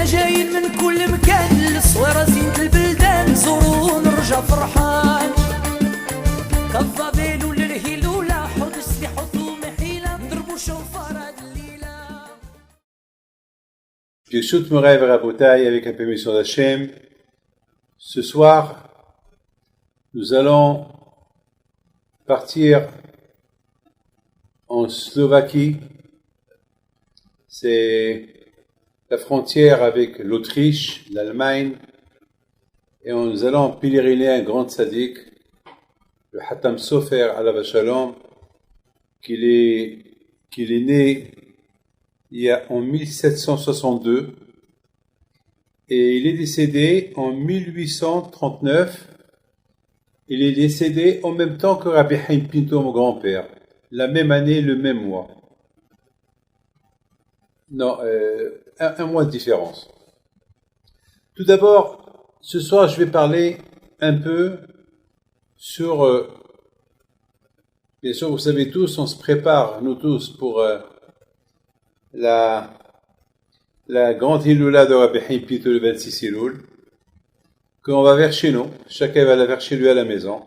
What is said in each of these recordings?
حنا جايين من كل مكان للصويرة زينة البلدان نزورو ونرجع فرحان كالضبيل وللهيلولة حوض السلاح ومحيلة نضربو شوفار هاد الليلة. Yeshut Moraï Rabotai avec la permission d'Hachem. Ce soir, nous allons partir en Slovaquie. C'est la frontière avec l'Autriche, l'Allemagne, et nous allons pèleriner un grand tzaddik, le Hatam Sofer Alav Shalom, qu'il est né en 1762 et il est décédé en 1839. Il est décédé en même temps que Rabbi Chaim Pinto, mon grand-père, la même année, le même mois. Non, un mois de différence. Tout d'abord, ce soir, je vais parler un peu sur... bien sûr, vous savez tous, on se prépare, nous tous, pour la grande Hiloula de Rabbi Chaim Pinto le 26 Elul, qu'on va vers chez nous. Chacun va la vers chez lui à la maison.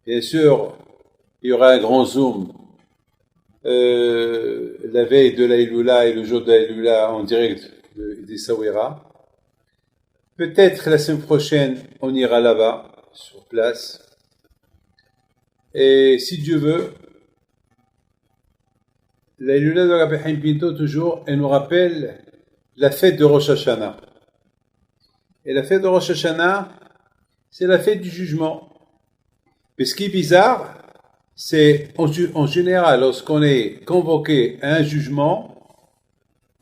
Bien sûr, il y aura un grand zoom la veille de la Hiloula et le jour de la Hiloula en direct des Sawira. Peut-être la semaine prochaine, on ira là-bas, sur place. Et si Dieu veut, la Hiloula de Rabbi Chaim Pinto, toujours, elle nous rappelle la fête de Rosh Hashanah. Et la fête de Rosh Hashanah, c'est la fête du jugement. Mais ce qui est bizarre, c'est en général, lorsqu'on est convoqué à un jugement,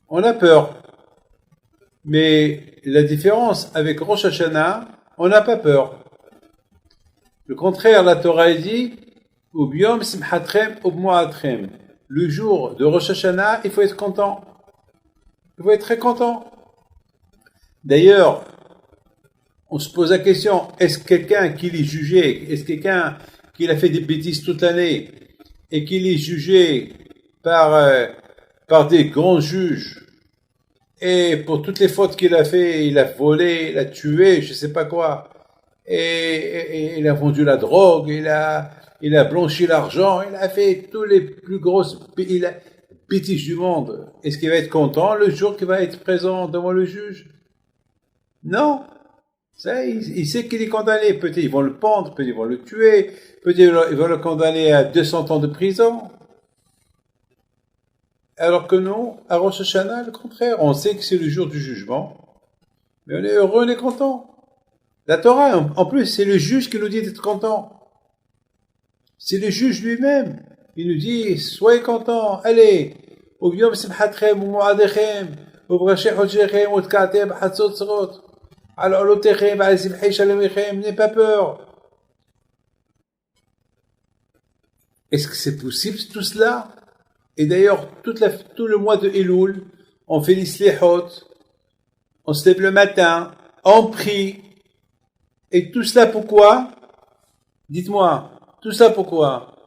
on a peur. Mais la différence avec Rosh Hashanah, on n'a pas peur. Le contraire, la Torah dit, Ubiom simchatrem ubmoatrem. Le jour de Rosh Hashanah, il faut être content. Il faut être très content. D'ailleurs, on se pose la question, est-ce quelqu'un qui est jugé, est-ce quelqu'un qui a fait des bêtises toute l'année et qui est jugé par des grands juges et pour toutes les fautes qu'il a fait, il a volé, il a tué, je sais pas quoi, et il a vendu la drogue, il a blanchi l'argent, il a fait tous les plus grosses bêtises du monde. Est-ce qu'il va être content le jour qu'il va être présent devant le juge? Non. Ça, il sait qu'il est condamné. Peut-être ils vont le pendre, peut-être ils vont le tuer, peut-être ils vont le condamner à 200 ans de prison. Alors que nous, à Rosh Hashanah, le contraire, on sait que c'est le jour du jugement, mais on est heureux, on est content. La Torah, en plus, c'est le juge qui nous dit d'être content. C'est le juge lui-même. Il nous dit, soyez contents, allez, Ubiom simchatrem u'moadechem, u'bracheh hodjechem u'tkatem hatzotzrot. Alors, n'aie pas peur. Est-ce que c'est possible tout cela? Et d'ailleurs, tout le mois de Elul, on fait les slihot, on se lève le matin, on prie. Et tout cela pourquoi? Dites-moi, tout cela pourquoi?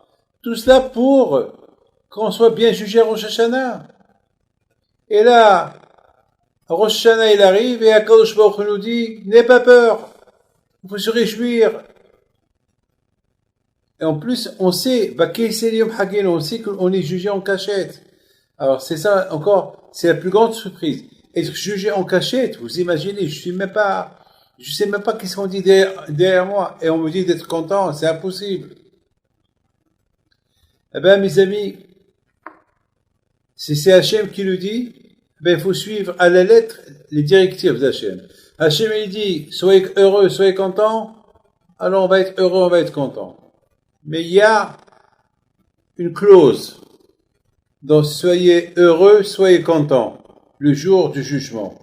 Tout cela pour qu'on soit bien jugé à Rosh Hashanah. Et là, Rosh Hashanah, il arrive et Akadosh Baruch Hu nous dit, n'aie pas peur, il faut se réjouir. Et en plus, on sait, on sait qu'on est jugé en cachette. Alors c'est ça encore, c'est la plus grande surprise. Être jugé en cachette, vous imaginez, je sais même pas qu'est-ce qu'on dit derrière moi, et on me dit d'être content, c'est impossible. Eh bien, mes amis, si c'est Hachem qui le dit, il faut suivre à la lettre les directives d'Hachem. Hachem, il dit, soyez heureux, soyez contents, alors on va être heureux, on va être content. Mais il y a une clause, donc soyez heureux, soyez contents, le jour du jugement.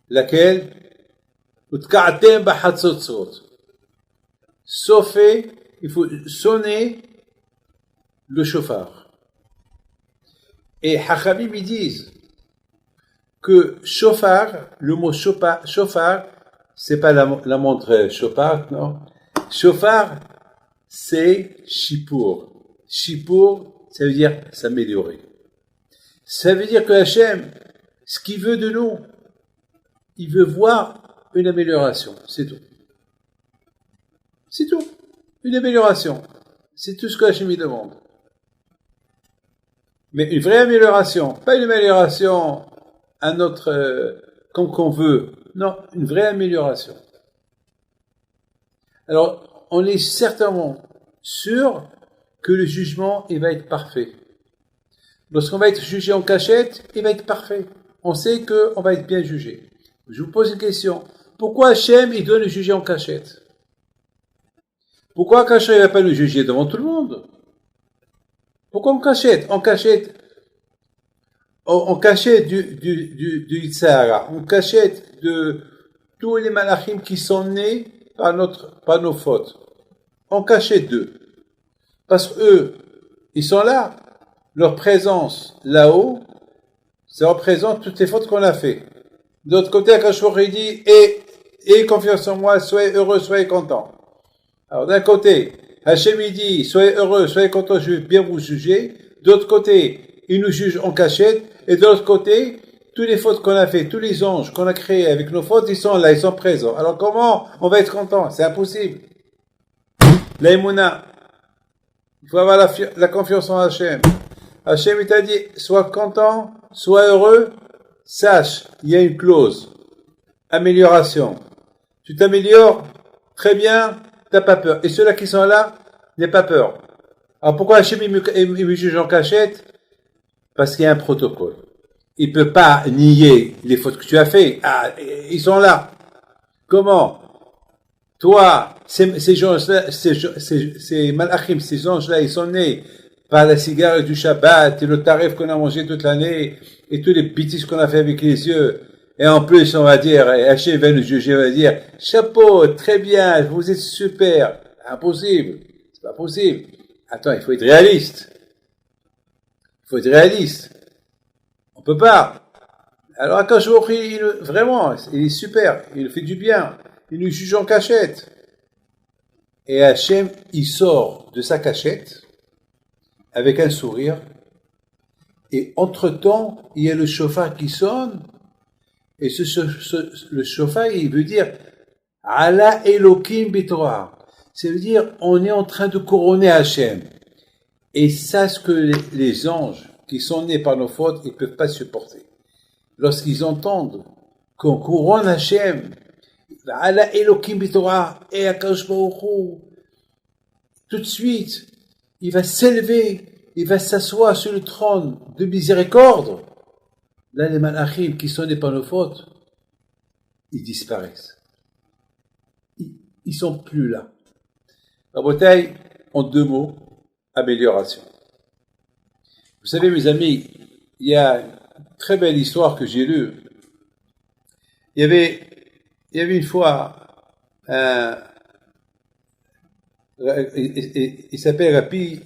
Laquelle? Sauf, il faut sonner le chauffard. Et Hachamim, ils disent que chauffard, le mot chauffard, c'est pas la montre chauffard, non. Chauffard, c'est Shippour. Shippour, ça veut dire s'améliorer. Ça veut dire que Hachem, ce qu'il veut de nous, il veut voir une amélioration, c'est tout. C'est tout, une amélioration. C'est tout ce que Hachem lui demande. Mais une vraie amélioration, pas une amélioration à notre comme qu'on veut. Non, une vraie amélioration. Alors, on est certainement sûr que le jugement, il va être parfait. Lorsqu'on va être jugé en cachette, il va être parfait. On sait qu'on va être bien jugé. Je vous pose une question. Pourquoi Hachem, il doit nous juger en cachette? Pourquoi Hachem, il ne va pas nous juger devant tout le monde? Pourquoi en cachette? En cachette du Yitzhara, en cachette de tous les malachim qui sont nés par nos fautes. En cachette d'eux. Parce qu'eux, ils sont là. Leur présence là-haut, ça représente toutes les fautes qu'on a fait. De l'autre côté, Akashor, il dit, et confiance en moi, soyez heureux, soyez contents. Alors d'un côté, Hachem il dit, soyez heureux, soyez contents, je vais bien vous juger. De l'autre côté, il nous juge en cachette. Et de l'autre côté, toutes les fautes qu'on a fait, tous les anges qu'on a créés avec nos fautes, ils sont là, ils sont présents. Alors comment on va être content? C'est impossible. L'aïmouna, il faut avoir la confiance en Hachem. Hachem il t'a dit, sois content, sois heureux, sache, il y a une clause. Amélioration. Tu t'améliores, très bien, t'as pas peur. Et ceux-là qui sont là, n'aient pas peur. Alors pourquoi Hachem il me juge en cachette? Parce qu'il y a un protocole. Il peut pas nier les fautes que tu as fait. Ah, ils sont là. Comment? Toi, ces gens-là, ces malachim, ces anges-là, ils sont nés par la cigarette du Shabbat et le tarif qu'on a mangé toute l'année et tous les bêtises qu'on a fait avec les yeux. Et en plus, on va dire, Hachem va nous juger, on va dire, chapeau, très bien, vous êtes super. Impossible. C'est pas possible. Attends, il faut être réaliste. Il faut être réaliste. On peut pas. Alors, Akash Baruch Hu, vraiment, il est super. Il fait du bien. Il nous juge en cachette. Et Hachem, il sort de sa cachette avec un sourire. Et entre-temps, il y a le chauffard qui sonne. Et le chauffard, il veut dire Allah Elohim Bitorah. Ça veut dire on est en train de couronner Hachem. Et ça, ce que les anges qui sont nés par nos fautes, ils ne peuvent pas supporter. Lorsqu'ils entendent qu'on couronne Hachem, Allah Elohim Bitorah, et Akadosh Baruch Hu, tout de suite, il va s'élever, il va s'asseoir sur le trône de miséricorde. Là, les malachim qui sont nés par nos fautes, ils disparaissent. Ils sont plus là. La bataille, en deux mots, amélioration. Vous savez, mes amis, il y a une très belle histoire que j'ai lue. Il y avait une fois il s'appelle Rabbi,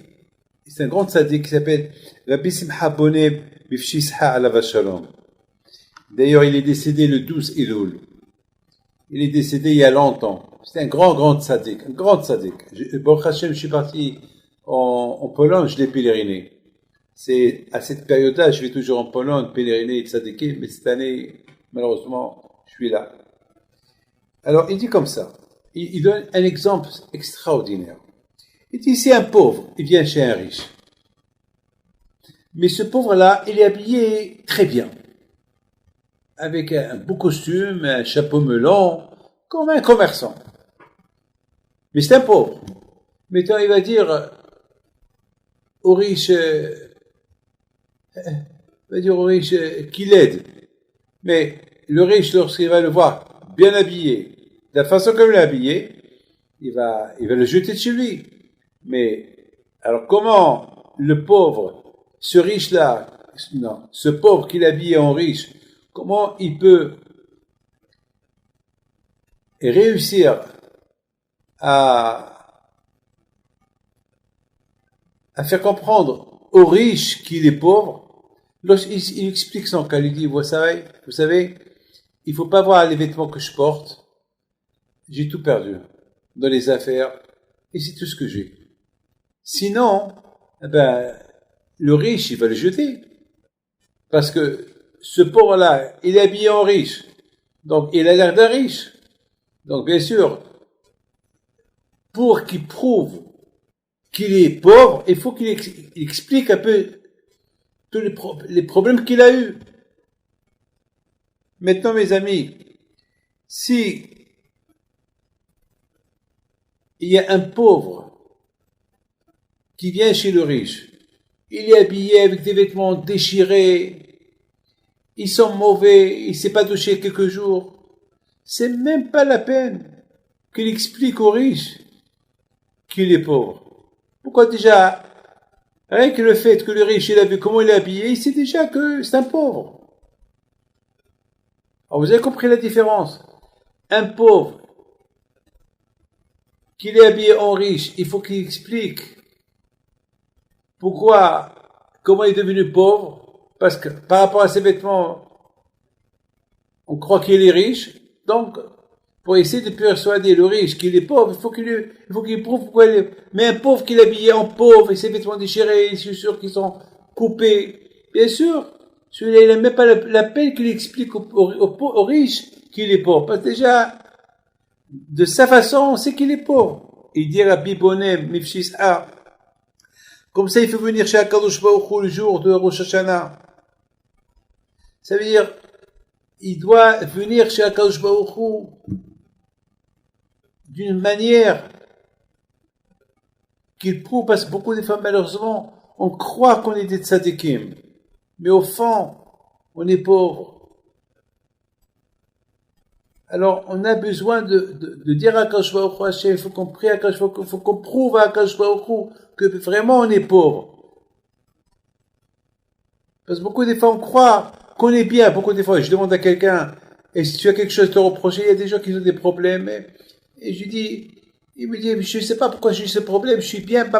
c'est un grand tzaddik qui s'appelle Rabbi Simcha Bonet Bifshisha Alav Shalom. D'ailleurs, il est décédé le 12 Elul. Il est décédé il y a longtemps. C'est un grand tzaddik, un grand tzaddik. Baruch Hashem, je suis parti en Pologne, je l'ai pèleriné. C'est à cette période-là, je vais toujours en Pologne pèleriner tzaddikim, mais cette année, malheureusement, je suis là. Alors, il dit comme ça. Il donne un exemple extraordinaire. Il dit, si un pauvre, il vient chez un riche. Mais ce pauvre-là, il est habillé très bien. Avec un beau costume, un chapeau melon, comme un commerçant. Mais c'est un pauvre. Maintenant, il va dire au riche, qu'il aide. Mais le riche, lorsqu'il va le voir bien habillé, de la façon comme il est habillé, il va le jeter de chez lui. Mais, alors comment le pauvre, ce pauvre qu'il est habillé en riche, comment il peut réussir à faire comprendre au riche qu'il est pauvre? Lorsqu'il explique son cas, il dit, vous savez, il faut pas voir les vêtements que je porte. J'ai tout perdu dans les affaires et c'est tout ce que j'ai. Sinon, le riche, il va le jeter. Parce que ce pauvre-là, il est habillé en riche. Donc, il a l'air d'un riche. Donc, bien sûr, pour qu'il prouve qu'il est pauvre, il faut qu'il explique un peu tous les problèmes qu'il a eus. Maintenant, mes amis, si il y a un pauvre qui vient chez le riche, il est habillé avec des vêtements déchirés, ils sont mauvais, il ne s'est pas douché quelques jours, c'est même pas la peine qu'il explique au riche qu'il est pauvre. Pourquoi déjà, rien que le fait que le riche il a vu comment il est habillé, il sait déjà que c'est un pauvre. Alors vous avez compris la différence. Un pauvre, qu'il est habillé en riche, il faut qu'il explique pourquoi, comment il est devenu pauvre, parce que par rapport à ses vêtements, on croit qu'il est riche, donc pour essayer de persuader le riche qu'il est pauvre, il faut qu'il prouve pourquoi il est. Mais un pauvre qui est habillé en pauvre et ses vêtements déchirés, je suis sûr qu'ils sont coupés. Bien sûr, celui-là, il n'a même pas la peine qu'il explique au riche qu'il est pauvre. Parce que déjà, de sa façon, on sait qu'il est pauvre. Il dit à Bibonem, Mifshis A, comme ça, il faut venir chez Akadosh Baruch Hu le jour de Rosh Hashanah. Ça veut dire, il doit venir chez Akadosh Baruch Hu d'une manière qu'il prouve, parce que beaucoup de femmes, malheureusement, on croit qu'on est des tzadikim, mais au fond, on est pauvre. Alors, on a besoin de dire à Akadosh Baruch Hu, Hashem, il faut qu'on prie à Akadosh Baruch Hu, il faut qu'on prouve à Akadosh Baruch Hu que vraiment on est pauvre. Parce que beaucoup de fois, on croit qu'on est bien. Beaucoup de fois, je demande à quelqu'un, et si tu as quelque chose à te reprocher, il y a des gens qui ont des problèmes, et je dis, il me dit, je ne sais pas pourquoi j'ai ce problème, je suis bien,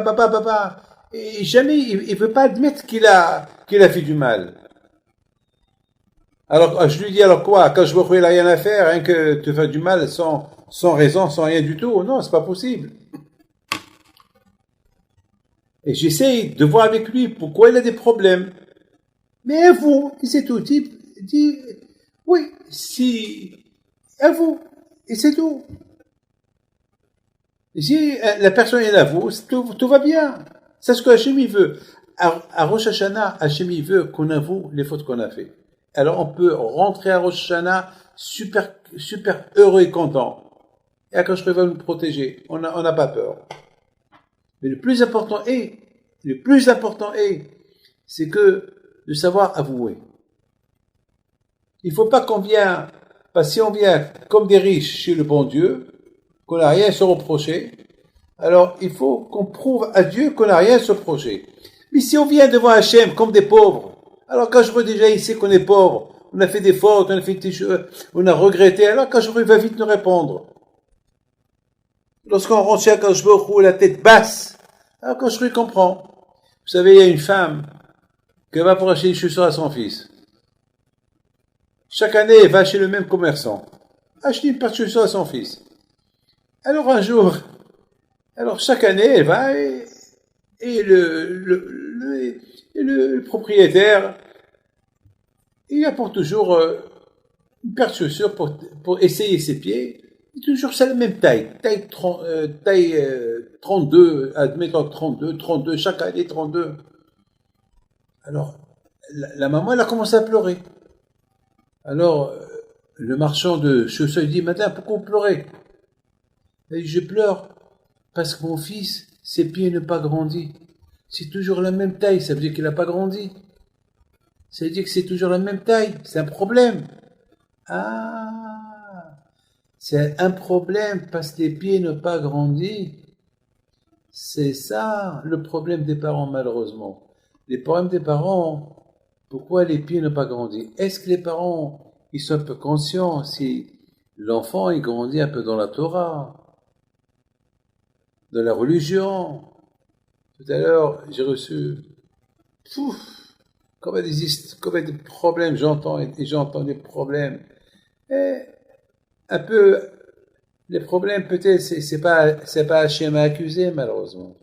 et jamais, il veut pas admettre qu'il a fait du mal. Alors, je lui dis, alors quoi, quand je vois qu'il n'a rien à faire, rien que te faire du mal sans raison, sans rien du tout, non, c'est pas possible. Et j'essaye de voir avec lui pourquoi il a des problèmes. Mais avoue, et c'est tout. Dit, oui, si, avoue, et c'est tout. Et si la personne est avoue, tout va bien. C'est ce que Hachem il veut. À Rosh Hashanah, Hachem il veut qu'on avoue les fautes qu'on a fait. Alors on peut rentrer à Rosh Hashanah super heureux et content. Et Akadosh Baruch Hu va nous protéger. On n'a pas peur. Mais le plus important est, c'est que de savoir avouer. Il ne faut pas qu'on vienne, parce que si on vient comme des riches chez le bon Dieu, qu'on n'a rien à se reprocher, alors il faut qu'on prouve à Dieu qu'on n'a rien à se reprocher. Mais si on vient devant Hachem comme des pauvres, alors quand je vois déjà ici qu'on est pauvre, on a fait des fautes, on a regretté, alors quand je vois, il va vite nous répondre. Lorsqu'on rentre chez Akadosh Baruch Hu, la tête basse, alors quand je comprends. Vous savez, il y a une femme qui va pour acheter des chaussures à son fils. Chaque année, elle va chez le même commerçant, acheter une paire de chaussures à son fils. Alors un jour, chaque année, elle va et le propriétaire, il apporte toujours une paire de chaussures pour essayer ses pieds. Et toujours c'est la même taille 32, admettons 32, chaque année 32. Alors, la maman, elle a commencé à pleurer. Alors, le marchand de chaussures, il dit, madame, pourquoi vous pleurez? Elle dit, je pleure parce que mon fils, ses pieds n'ont pas grandi. C'est toujours la même taille, ça veut dire qu'il n'a pas grandi. Ça veut dire que c'est toujours la même taille, c'est un problème. Ah, c'est un problème parce que les pieds n'ont pas grandi. C'est ça le problème des parents, malheureusement. Les problèmes des parents, pourquoi les pieds n'ont pas grandi? Est-ce que les parents, ils sont un peu conscients si l'enfant, il grandit un peu dans la Torah, dans la religion? Tout à l'heure, j'ai reçu, combien de problèmes j'entends, et j'entends des problèmes. Et un peu, les problèmes, peut-être, c'est pas Hachem à accuser, malheureusement.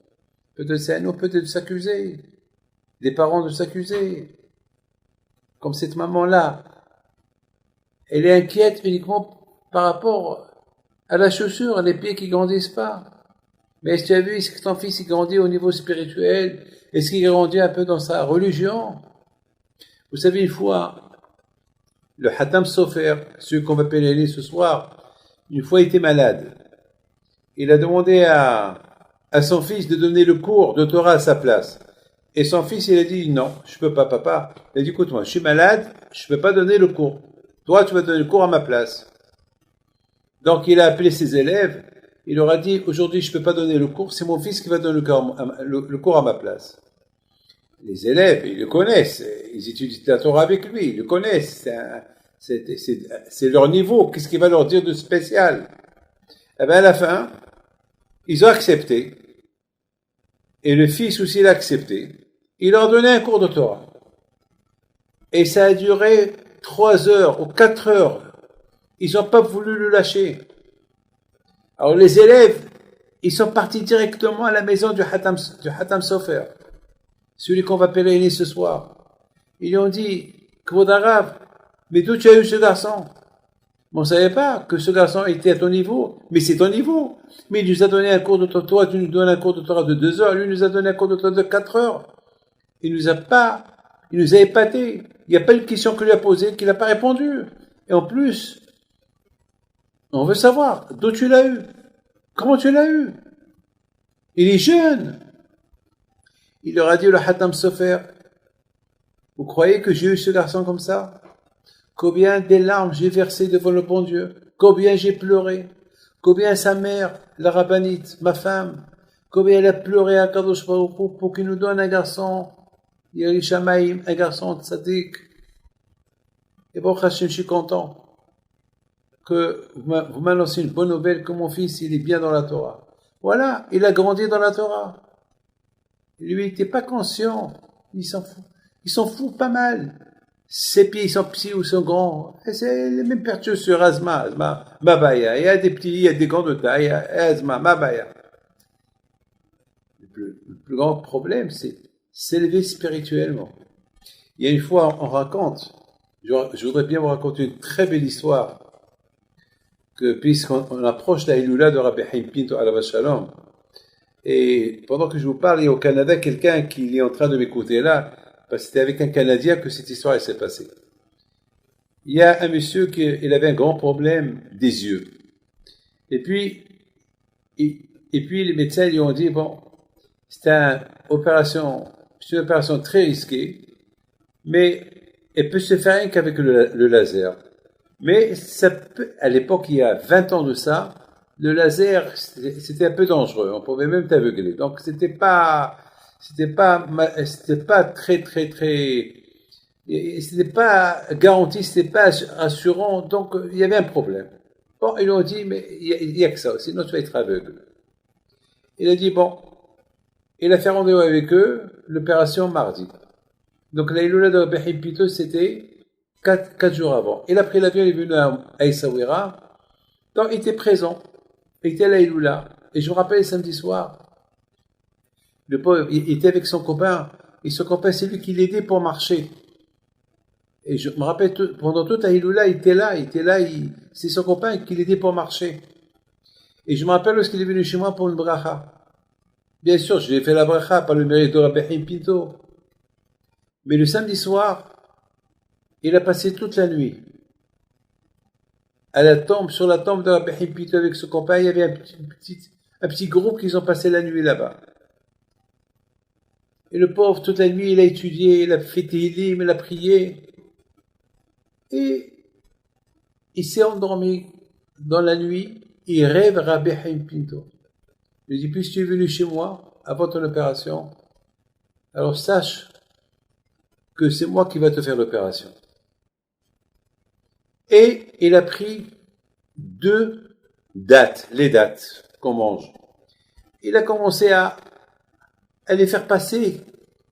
Peut-être c'est à nous, peut-être de s'accuser. Des parents de s'accuser. comme cette maman-là, elle est inquiète uniquement par rapport à la chaussure, les pieds qui grandissent pas. Mais est-ce que tu as vu, est-ce que ton fils il grandit au niveau spirituel? Est-ce qu'il grandit un peu dans sa religion? Vous savez, une fois, le Hatam Sofer, celui qu'on va pénérer ce soir, une fois il était malade. Il a demandé à son fils de donner le cours de Torah à sa place. Et son fils, il a dit, non, je peux pas, papa. Il a dit, écoute-moi, je suis malade, je peux pas donner le cours. Toi, tu vas donner le cours à ma place. Donc, il a appelé ses élèves, il leur a dit, aujourd'hui, je peux pas donner le cours, c'est mon fils qui va donner le cours à ma place. Les élèves, ils le connaissent, ils étudient la Torah avec lui, ils le connaissent, c'est leur niveau, qu'est-ce qu'il va leur dire de spécial? Eh bien, à la fin, ils ont accepté, et le fils aussi l'a accepté, il leur a donné un cours de Torah. Et ça a duré 3 heures ou 4 heures, ils n'ont pas voulu le lâcher. Alors les élèves, ils sont partis directement à la maison du Hatam Sofer, celui qu'on va pèleriner ce soir. Ils lui ont dit, Kvod Harav, mais d'où tu as eu ce garçon? On ne savait pas que ce garçon était à ton niveau, mais c'est ton niveau. Mais il nous a donné un cours de Torah, toi tu nous donnes un cours de Torah de 2 heures, lui nous a donné un cours de Torah de 4 heures. Il nous a épaté. Il n'y a pas une question que lui a posée qu'il n'a pas répondu. Et en plus, on veut savoir d'où tu l'as eu. Comment tu l'as eu? Il est jeune. Il leur a dit, le Hatam Sofer, vous croyez que j'ai eu ce garçon comme ça? Combien des larmes j'ai versées devant le bon Dieu? Combien j'ai pleuré? Combien sa mère, la rabbinite, ma femme, combien elle a pleuré à Kadosh Baruch Hu pour qu'il nous donne un garçon, Yeri Shamaim, un garçon tzaddik. Et bon, Hachem, je suis content que vous m'annoncez une bonne nouvelle, que mon fils, il est bien dans la Torah. Voilà, il a grandi dans la Torah. Lui, il n'était pas conscient. Il s'en fout. Il s'en fout pas mal. Ses pieds, ils sont petits ou sont grands. Et c'est les mêmes pertus sur Azma, Mabaya. Il y a des petits, il y a des grands de taille, Azma, Mabaya. Le plus grand problème, c'est s'élever spirituellement. Il y a une fois, on raconte, je voudrais bien vous raconter une très belle histoire, que puisqu'on approche la Iloula de Rabbi Haim Pinto Alav Shalom, et pendant que je vous parle, il y a au Canada quelqu'un qui est en train de m'écouter là, parce que c'était avec un Canadien que cette histoire s'est passée. Il y a un monsieur il avait un grand problème des yeux. Et puis les médecins lui ont dit, bon, c'est une opération très risquée, mais elle peut se faire rien qu'avec le laser. Mais ça peut, à l'époque, il y a 20 ans de ça, le laser, c'était un peu dangereux. On pouvait même t'aveugler. Donc, c'était pas garanti, c'était pas assurant. Donc, il y avait un problème. Bon, ils lui ont dit, mais il y a que ça, sinon tu vas être aveugle. Il a dit, bon, il a fait rendez-vous avec eux, l'opération mardi. Donc, la Iloula de Rabbi Haim Pinto, c'était 4 jours avant. Il a pris l'avion, il est venu à Essaouira. Donc, il était présent. Il était à la Iloula. Et je me rappelle, samedi soir, le pauvre, il était avec son copain. Et son copain, c'est lui qui l'aidait pour marcher. Et je me rappelle, pendant toute la Iloula, il était là. C'est son copain qui l'aidait pour marcher. Et je me rappelle lorsqu'il est venu chez moi pour une bracha. Bien sûr, je lui ai fait la bracha par le mérite de Rabbi Haim Pinto. Mais le samedi soir, il a passé toute la nuit. Sur la tombe de Rabbi Haim Pinto avec son copain, il y avait un petit groupe qui ont passé la nuit là-bas. Et le pauvre, toute la nuit, il a étudié, il a fait Tehillim, il a prié. Et il s'est endormi dans la nuit, il rêve Rabbi Haim Pinto. Il lui dit, puisque tu es venu chez moi, avant ton opération, alors sache que c'est moi qui va te faire l'opération. Et il a pris 2 dates, les dates qu'on mange. Il a commencé à les faire passer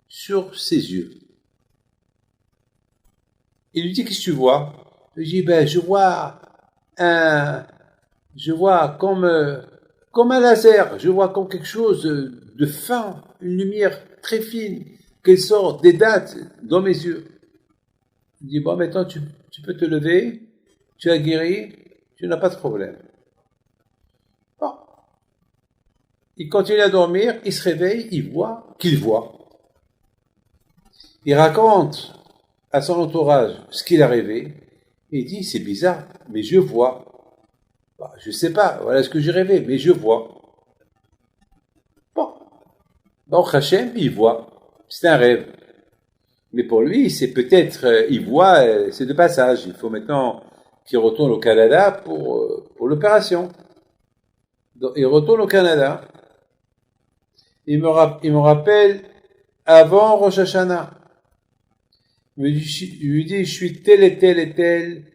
sur ses yeux. Il lui dit, qu'est-ce que tu vois? Il lui dit, je vois comme un laser, je vois comme quelque chose de fin, une lumière très fine, qui sort des dates dans mes yeux. Il dit, bon, maintenant, tu peux te lever, tu as guéri, tu n'as pas de problème. Bon. Il continue à dormir, il se réveille, il voit qu'il voit. Il raconte à son entourage ce qu'il a rêvé, et il dit, c'est bizarre, mais je vois. Bah, je sais pas, voilà ce que j'ai rêvé, mais je vois. Bon. Donc Hachem, il voit. C'est un rêve. Mais pour lui, c'est peut-être, il voit, c'est de passage. Il faut maintenant qu'il retourne au Canada pour l'opération. Donc, il retourne au Canada. Il me rappelle avant Rosh Hashanah. Il lui dit, je suis tel et tel et tel.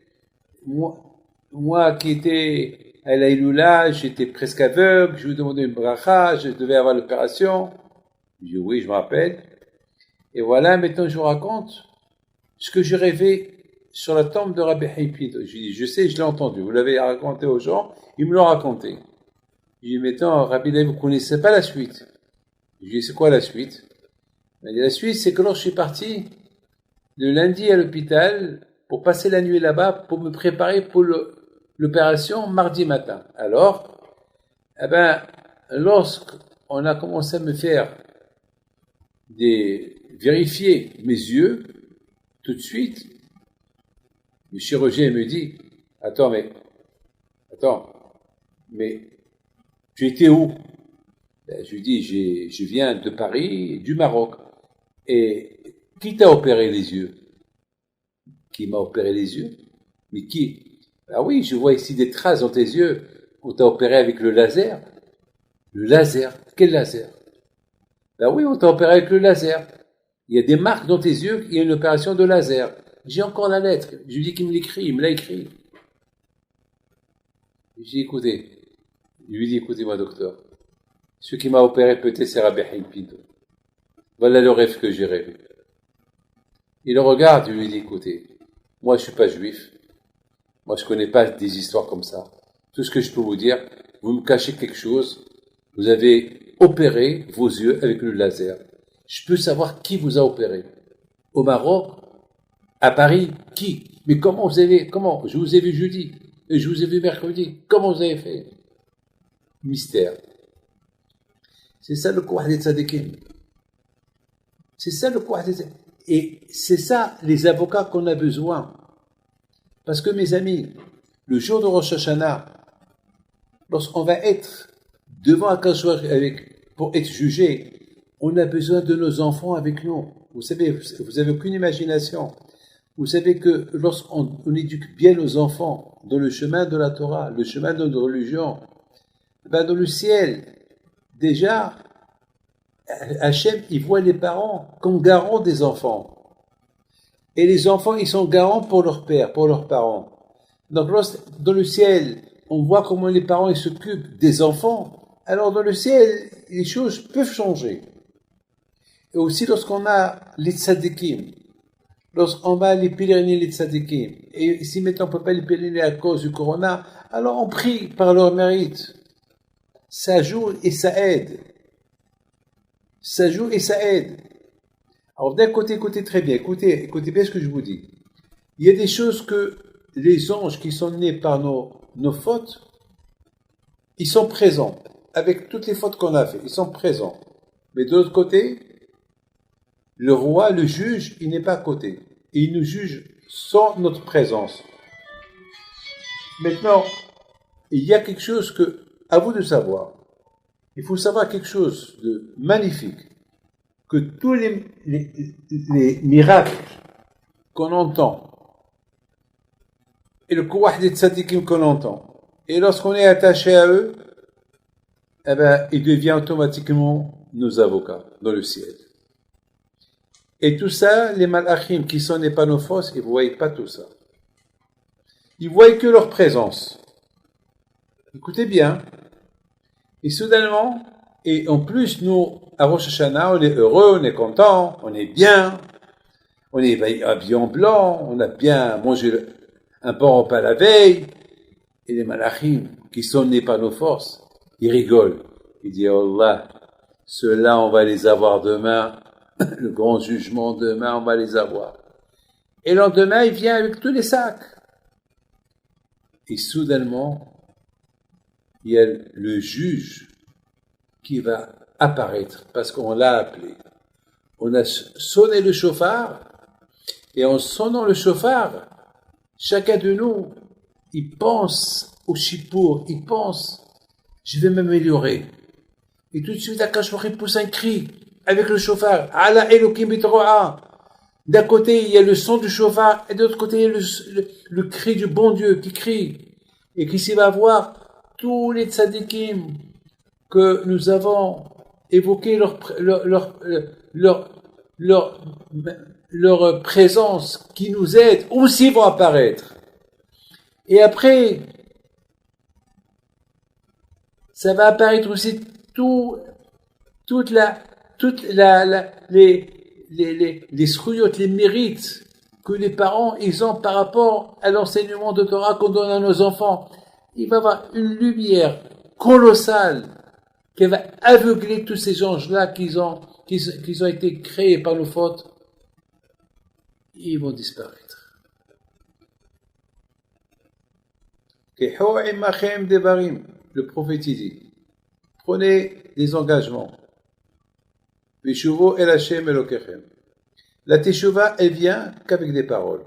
Moi qui étais à la Iloula, j'étais presque aveugle, je lui demandais une bracha, je devais avoir l'opération. Je dis, oui, je me rappelle. Et voilà, maintenant je vous raconte ce que j'ai rêvé sur la tombe de Rabbi Chaim Pinto. Je lui dis, je sais, je l'ai entendu, vous l'avez raconté aux gens, ils me l'ont raconté. Je lui dis, maintenant, Rabbi David, vous ne connaissez pas la suite. Je lui dis, c'est quoi la suite? Il m'a dit, la suite, c'est que lorsque je suis parti le lundi à l'hôpital pour passer la nuit là-bas, pour me préparer pour l'opération mardi matin. Alors, lorsqu'on a commencé à me faire vérifier mes yeux, tout de suite, le chirurgien me dit, attends, mais tu étais où? Je lui dis, je viens de Paris, du Maroc. Et qui t'a opéré les yeux? Qui m'a opéré les yeux? Mais qui? Ah oui, je vois ici des traces dans tes yeux. On t'a opéré avec le laser. Le laser? Quel laser? Ben oui, on t'a opéré avec le laser. Il y a des marques dans tes yeux, il y a une opération de laser. J'ai encore la lettre. Je lui dis qu'il me l'écrit, il me l'a écrit. Je lui dis, écoutez-moi, docteur. Ce qui m'a opéré peut-être, c'est Rabbi Chaim Pinto. Voilà le rêve que j'ai rêvé. Il le regarde, il lui dit, écoutez, moi je suis pas juif. Moi je connais pas des histoires comme ça. Tout ce que je peux vous dire, vous me cachez quelque chose. Vous avez opéré vos yeux avec le laser. Je peux savoir qui vous a opéré. Au Maroc? À Paris? Qui? Mais comment? Je vous ai vu jeudi. Et je vous ai vu mercredi. Comment vous avez fait? Mystère. C'est ça le Kouah des Tzadikim. C'est ça le Kouah des Tzadikim. Et c'est ça les avocats qu'on a besoin. Parce que mes amis, le jour de Rosh Hashanah, lorsqu'on va être devant Akash pour être jugé, on a besoin de nos enfants avec nous. Vous savez, vous avez aucune imagination. Vous savez que lorsqu'on éduque bien nos enfants dans le chemin de la Torah, le chemin de notre religion, ben dans le ciel, déjà, Hachem, il voit les parents comme garants des enfants. Et les enfants, ils sont garants pour leur père, pour leurs parents. Donc, dans le ciel, on voit comment les parents ils s'occupent des enfants. Alors, dans le ciel, les choses peuvent changer. Et aussi, lorsqu'on a les tzadikim, lorsqu'on va les pèleriner les tzadikim, et si maintenant on ne peut pas les pèleriner à cause du corona, alors on prie par leur mérite. Ça joue et ça aide. Ça joue et ça aide. Alors d'un côté, écoutez très bien, écoutez bien ce que je vous dis. Il y a des choses que les anges qui sont nés par nos fautes, ils sont présents. Avec toutes les fautes qu'on a fait, ils sont présents. Mais de l'autre côté, le roi, le juge, il n'est pas à côté. Et il nous juge sans notre présence. Maintenant, il y a quelque chose à vous de savoir. Il faut savoir quelque chose de magnifique. Que tous les miracles qu'on entend, et le kouah des tzadikim qu'on entend, et lorsqu'on est attaché à eux, eh ben, ils deviennent automatiquement nos avocats dans le ciel. Et tout ça, les malachim qui sont les panneaux fausses, ils ne voient pas tout ça. Ils voient que leur présence. Écoutez bien. Et soudainement, et en plus, nous, à Rosh Hashanah, on est heureux, on est content, on est bien, on est habillé en blanc, on a bien mangé un bon repas la veille, et les malachim, qui sont nés par nos forces, ils rigolent. Ils disent, oh Allah, ceux-là, on va les avoir demain, le grand jugement demain, on va les avoir. Et le lendemain, il vient avec tous les sacs. Et soudainement, il y a le juge qui va apparaître parce qu'on l'a appelé. On a sonné le chauffard et en sonnant le chauffard, chacun de nous, il pense au chipour, il pense, je vais m'améliorer. Et tout de suite, Akash Baruch Hu pousse un cri avec le chauffard. Allah Elokim Bitroa. D'un côté, il y a le son du chauffard et de l'autre côté, il y a le cri du bon Dieu qui crie. Et qui s'y va voir tous les tzadikim que nous avons évoqué leur présence qui nous aide aussi vont apparaître. Et après, ça va apparaître aussi les srouillottes, les mérites que les parents, ils ont par rapport à l'enseignement de Torah qu'on donne à nos enfants. Il va y avoir une lumière colossale qui va aveugler tous ces anges-là qui ont été créés par nos fautes. Ils vont disparaître. Le prophète dit, prenez des engagements. La teshuva, elle vient qu'avec des paroles.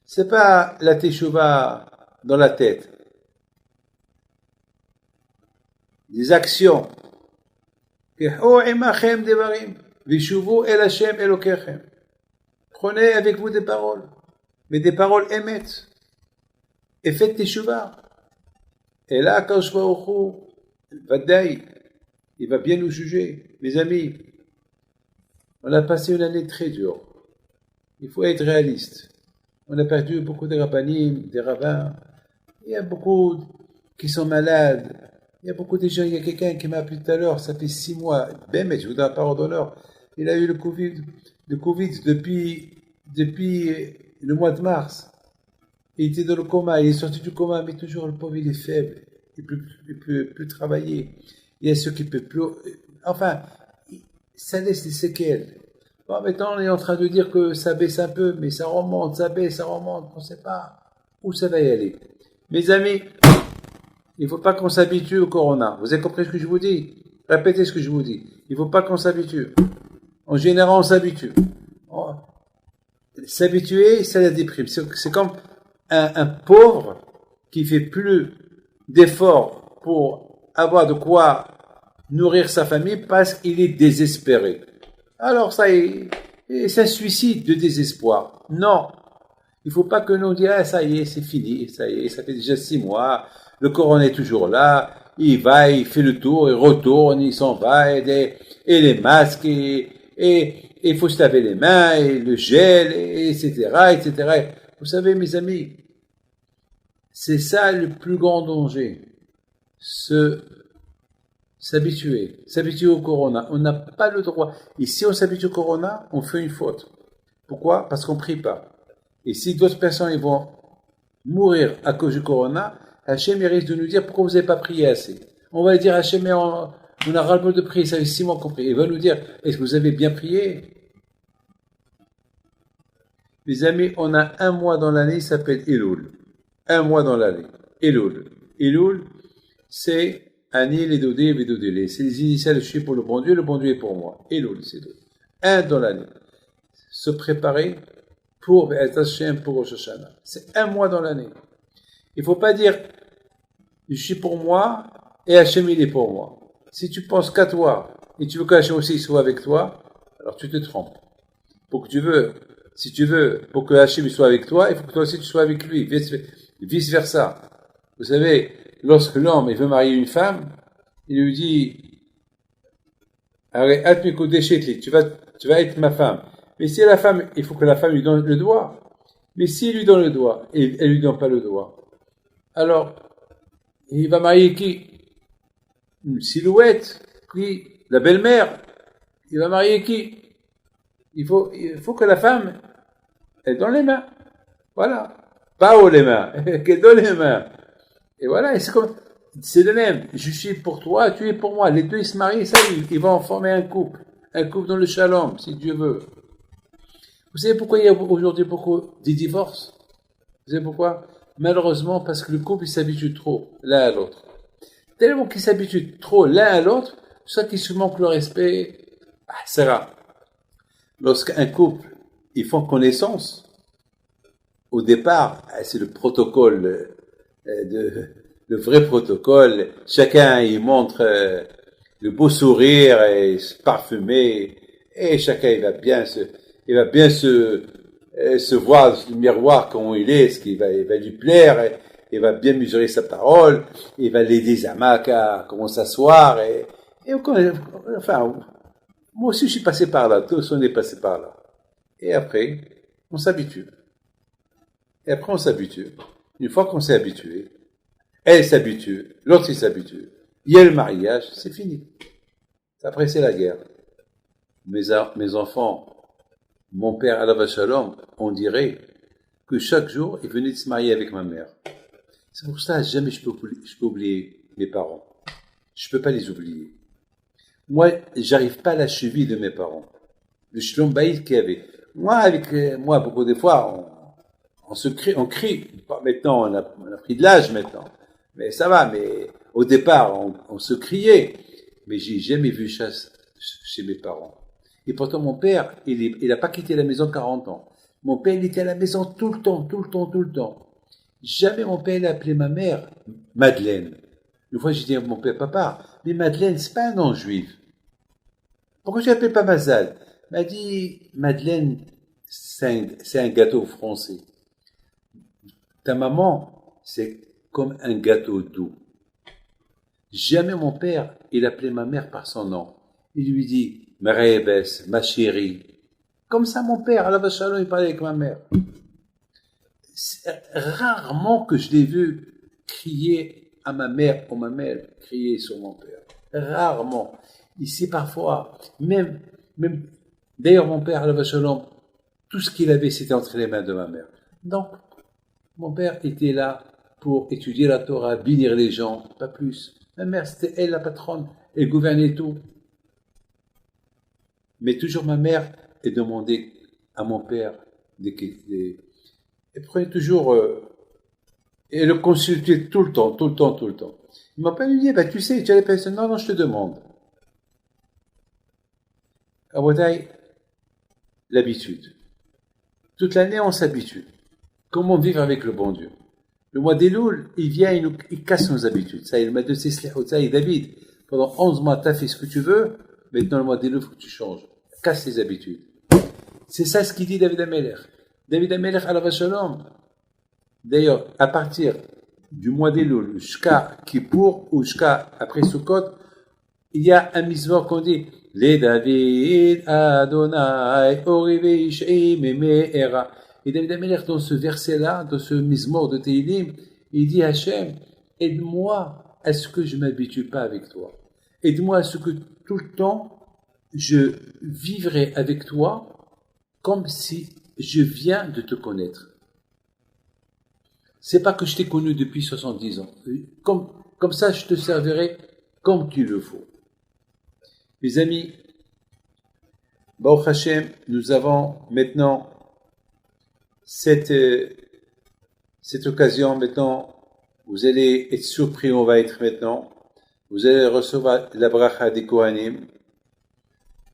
C'est pas la teshuva dans la tête. Des actions. Prenez avec vous des paroles, mais des paroles émettent. Et faites teshuva. Et là, Akadosh Baruch Hu, Vadaï, il va bien nous juger. Mes amis, on a passé une année très dure. Il faut être réaliste. On a perdu beaucoup de rabbanim, des rabbins. Il y a beaucoup qui sont malades. Il y a beaucoup de gens. Il y a quelqu'un qui m'a appelé tout à l'heure, ça fait 6 mois. Ben, mais je vous donne la parole d'honneur. Il a eu le Covid depuis le mois de mars. Il était dans le coma, il est sorti du coma, mais toujours le pauvre, il est faible. Il ne peut plus travailler. Il y a ceux qui ne peuvent plus. Enfin, ça laisse des séquelles. Bon, maintenant, on est en train de dire que ça baisse un peu, mais ça remonte, ça baisse, ça remonte. On ne sait pas où ça va y aller. Mes amis, il ne faut pas qu'on s'habitue au corona. Vous avez compris ce que je vous dis? Répétez ce que je vous dis. Il ne faut pas qu'on s'habitue. En général, on s'habitue. S'habituer, ça la déprime. C'est comme un pauvre qui fait plus d'efforts pour avoir de quoi nourrir sa famille parce qu'il est désespéré. Alors ça c'est un suicide de désespoir. Non, il faut pas que nous disions ah, ça y est, c'est fini, ça y est, ça fait déjà 6 mois, le corona est toujours là, il va, il fait le tour, il retourne, il s'en va, et les masques, et il faut se laver les mains, et le gel, etc., etc. Vous savez, mes amis, c'est ça le plus grand danger. S'habituer au corona. On n'a pas le droit. Et si on s'habitue au corona, on fait une faute. Pourquoi? Parce qu'on ne prie pas. Et si d'autres personnes ils vont mourir à cause du corona, Hachem il risque de nous dire pourquoi vous n'avez pas prié assez. On va dire Hachem, on a ras-le-bol de prier, ça fait 6 mois qu'on prie. Il va nous dire, est-ce que vous avez bien prié? Les amis, on a un mois dans l'année, il s'appelle Elul. Un mois dans l'année. Elul. Elul, c'est Ani, les Dodé, les Dodélé. C'est les initiales, je suis pour le bon Dieu est pour moi. Elul, c'est deux. Un dans l'année. Se préparer pour Hashem, pour Rosh Hashanah. C'est un mois dans l'année. Il ne faut pas dire, je suis pour moi et Hashem, il est pour moi. Si tu penses qu'à toi et tu veux qu'Hachem aussi soit avec toi, alors tu te trompes. Si tu veux, pour que Hachem soit avec toi, il faut que toi aussi tu sois avec lui, vice versa. Vous savez, lorsque l'homme il veut marier une femme, il lui dit, tu vas être ma femme. Mais si la femme, il faut que la femme lui donne le doigt. Mais s'il lui donne le doigt et elle lui donne pas le doigt, alors il va marier qui? Une silhouette, qui? La belle-mère. Il va marier qui? Il faut que la femme, elle donne les mains. Voilà. Pas haut les mains, qu'elle donne les mains. Et voilà, et c'est le même. Je suis pour toi, tu es pour moi. Les deux, ils se marient, ça, ils vont former un couple. Un couple dans le shalom, si Dieu veut. Vous savez pourquoi il y a aujourd'hui beaucoup de divorces? Vous savez pourquoi? Malheureusement, parce que le couple il s'habitue trop l'un à l'autre. Tellement qu'ils s'habituent trop l'un à l'autre, soit qu'ils se manquent le respect. C'est rare. Lorsqu'un couple, ils font connaissance, au départ, c'est le protocole, le vrai protocole. Chacun, il montre le beau sourire et se parfumer, et chacun, il va bien se voir dans le miroir comment il est, ce qu'il va, il va lui plaire, et, il va bien mesurer sa parole, il va l'aider à comment s'asseoir, et enfin, moi aussi je suis passé par là, tous on est passé par là. Et après, on s'habitue. Une fois qu'on s'est habitué, elle s'habitue, l'autre il s'habitue. Il y a le mariage, c'est fini. Après c'est la guerre. Mes enfants, mon père Alav Shalom, on dirait que chaque jour, il venait de se marier avec ma mère. C'est pour ça, jamais je peux oublier mes parents. Je peux pas les oublier. Moi, j'arrive pas à la cheville de mes parents. Le shlom baïd qu'il y avait. Moi, beaucoup de fois, on crie. Maintenant, on a pris de l'âge maintenant. Mais ça va, mais au départ, on se criait. Mais j'ai jamais vu chasse chez mes parents. Et pourtant, mon père, il a pas quitté la maison 40 ans. Mon père, il était à la maison tout le temps. Jamais mon père, il a appelé ma mère Madeleine. Une fois, j'ai dit à mon père, papa, mais Madeleine, c'est pas un nom juif. Pourquoi tu l'appelles pas Mazal? Il m'a dit, Madeleine, c'est un gâteau français. Ta maman, c'est comme un gâteau doux. Jamais mon père, il appelait ma mère par son nom. Il lui dit, Marebes, ma chérie. Comme ça, mon père, Alav Shalom, il parlait avec ma mère. C'est rarement que je l'ai vu crier à ma mère ou ma mère crier sur mon père. Rarement. Ici, parfois, même, d'ailleurs, mon père, Alav Shalom, tout ce qu'il avait, c'était entre les mains de ma mère. Donc, mon père était là pour étudier la Torah, bénir les gens, pas plus. Ma mère, c'était elle la patronne, elle gouvernait tout. Mais toujours ma mère, elle demandait à mon père elle prenait toujours, et le consultait tout le temps. Il m'a pas dit, bah, tu sais, tu as les personnes, non, je te demande. À Wadaï, l'habitude. Toute l'année, on s'habitue. Comment vivre avec le bon Dieu? Le mois d'Elul, il vient, il casse nos habitudes. Ça, il m'a dit, ça, David, pendant 11 mois, t'as fait ce que tu veux, maintenant le mois d'Elul, il faut que tu changes. Casse tes habitudes. C'est ça ce qu'il dit David Amelech. David Amelech, Alav Shalom. D'ailleurs, à partir du mois d'Elul, jusqu'à Kippour, ou jusqu'à après Sukkot, il y a un misvor qu'on dit, les David Adonai, Orive Ish'i Meme'era. Et David Amelech, dans ce verset-là, dans ce mismor de Teilim, il dit Hachem, aide-moi à ce que je m'habitue pas avec toi. Aide-moi à ce que tout le temps, je vivrai avec toi comme si je viens de te connaître. C'est pas que je t'ai connu depuis 70 ans. Comme ça, je te servirai comme tu le faut. Mes amis, Baruch Hashem, nous avons maintenant cette occasion maintenant. Vous allez être surpris, on va être maintenant. Vous allez recevoir la bracha des Kohanim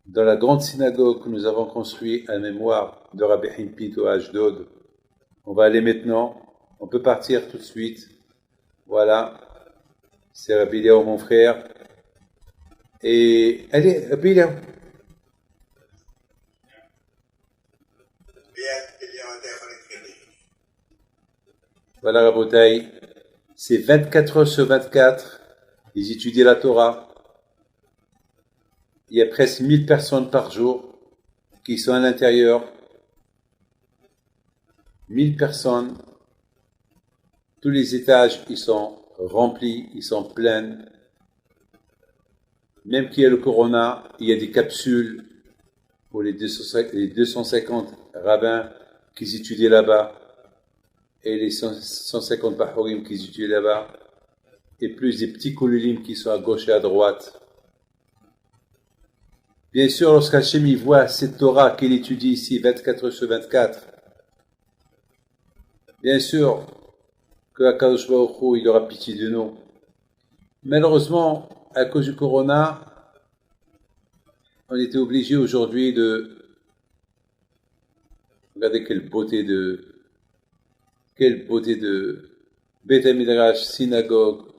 dans la grande synagogue que nous avons construite à la mémoire de Rabbi Chaim Pinto à Ashdod. On va aller maintenant. On peut partir tout de suite. Voilà. C'est Rabbi Léo, mon frère. Et allez, Rabbi Léo. Voilà, Rabotaï. C'est 24 heures sur 24. Ils étudient la Torah. Il y a presque 1000 personnes par jour qui sont à l'intérieur. 1000 personnes. Tous les étages, ils sont remplis, ils sont pleins. Même qu'il y a le corona, il y a des capsules pour les 250 rabbins qui étudient là-bas et les 150 bahurim qui étudient là-bas et plus des petits koulilim qui sont à gauche et à droite. Bien sûr, lorsqu'Hachem y voit cette Torah qu'il étudie ici, 24 heures sur 24, bien sûr que Akadosh Baruch Hu, il aura pitié de nous. Malheureusement, à cause du corona, on était obligé aujourd'hui de... Regardez quelle beauté de Beth Midrash, synagogue,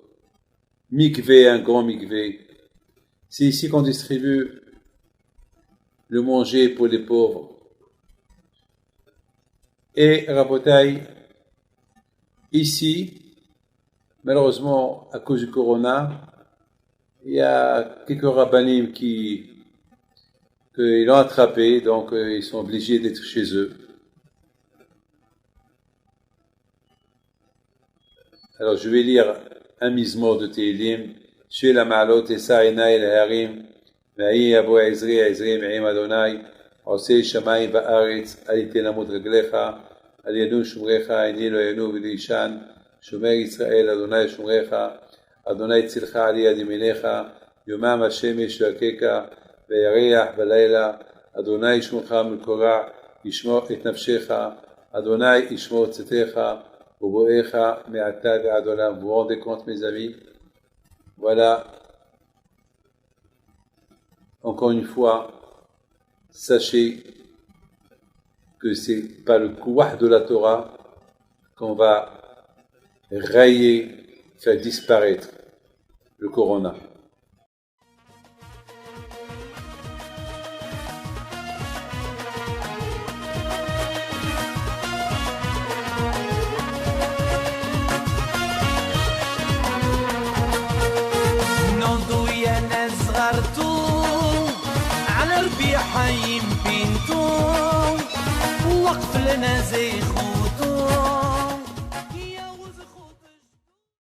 mikvé, un grand mikvé. C'est ici qu'on distribue le manger pour les pauvres. Et Rabotai, ici, malheureusement, à cause du corona, il y a quelques rabbinim qui l'ont attrapé, donc ils sont obligés d'être chez eux. Alors je vais lire un mizmor de Tehillim, Shel HaMa'alot Esa Einai El Harim, Ve'ahi Yavo Ezri Me'im Adonai, Osei Shamayim Va'aretz, Al Yiten Amot Reglecha, Al Yadun Shumrecha, Eini Lo Yanu V'Lishan, Shomer Yisrael, Adonai Shumrecha, Adonai Tzilcha Ali Ad Yeminecha, Yomam HaShemesh Yakeka, Ve'yareach Balayla, Adonai Yishmocha M'Korah, Yishmor Et Nafshecha, Adonai Yishmor Tzetecha, vous vous rendez compte, mes amis? Voilà, encore une fois, sachez que c'est pas le kouah de la Torah qu'on va rayer, faire disparaître le corona. على ربيع حيم بنتو وقف لنا زي خو